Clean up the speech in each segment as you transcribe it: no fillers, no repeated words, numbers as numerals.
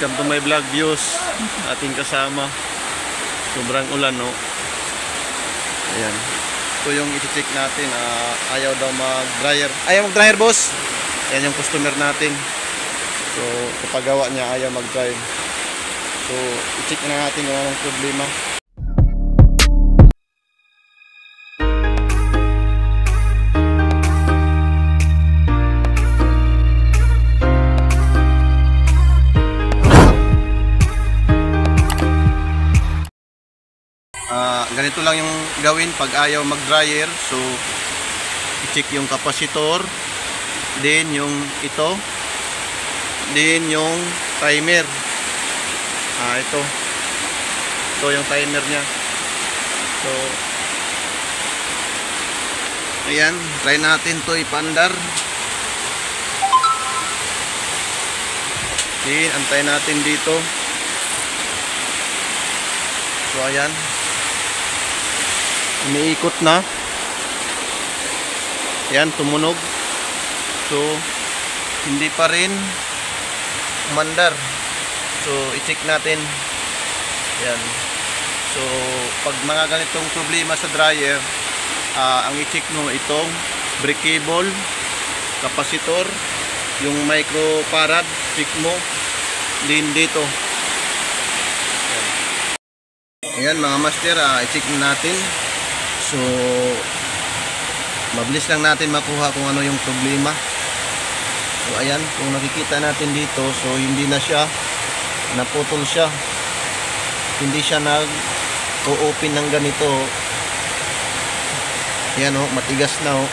Welcome to my vlog views. Ating kasama. Sobrang ulan, no? Ayan. Ito yung iti-check natin. Ayaw daw mag-dryer. Ayaw mag-dryer, boss. Ayan yung customer natin. So, kapagawa niya ayaw mag-dryer. So, i-check na natin kung anong problema. Ganito lang yung gawin pag ayaw mag-dryer. So, i-check yung kapasitor, then yung ito, then yung timer. Ito yung timer nya. So, ayan, try natin to ipandar. Then, antay natin dito. So, ayan, umiikot na. Yan, tumunog. So, hindi pa rin umandar. So, i-check natin. Yan. So, pag mga ganitong problema sa dryer, ang i-check mo itong brake cable, kapasitor, yung microfarad, check mo. Din dito. Ayan mga master, i-check natin. So, mabilis lang natin makuha kung ano yung problema. So, ayan, kung nakikita natin dito, so hindi na siya, naputol siya. Hindi siya nag-o-open ng ganito. Ayan, oh, matigas na, oh.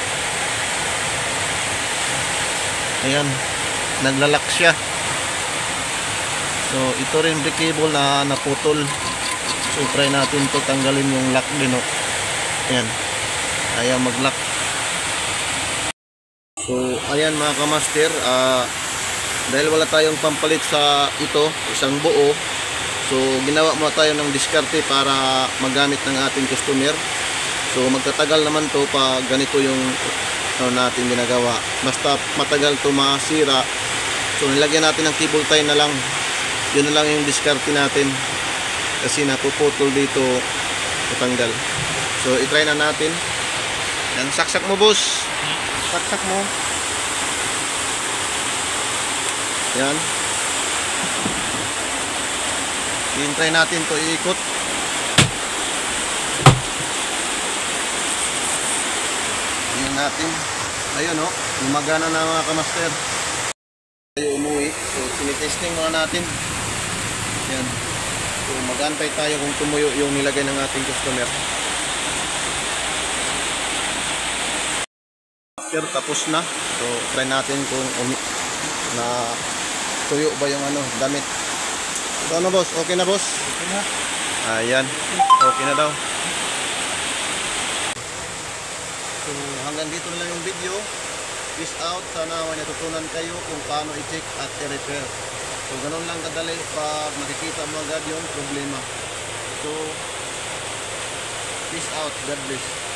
Ayan, naglalak siya. So, ito rin brake cable na naputol. So, try natin to tanggalin yung lock din, oh. Ayan, ayaw mag-lock. So, ayan mga kamaster, dahil wala tayong pampalit sa ito, isang buo, so ginawa muna tayo ng diskarte para magamit ng ating customer. So, magtatagal naman to pag ganito yung natin ginagawa. Basta matagal to masira, so nilagyan natin ng cable tie na lang. Yun na lang yung diskarte natin, kasi napuputol dito, matanggal. So, itry na natin. Yan, saksak mo, boss. Saksak mo. Yan. I-try natin to iikot. Yan natin. Ayun, oh. Lumagana na mga kamaster. Tayo umuwi. So, sinitesting muna natin. Yan. So, mag-antay tayo kung tumuyo yung nilagay ng ating customer. Tapos na. So, try natin kung na tuyo ba yung damit. So, ano boss? Okay na boss? Okay na. Ayan. Okay na daw. So, hanggang dito na lang yung video. Peace out. Sana natutunan kayo kung paano i-check at i-repair. So, ganun lang kadali pag makikita mo agad yung problema. So, peace out. God bless.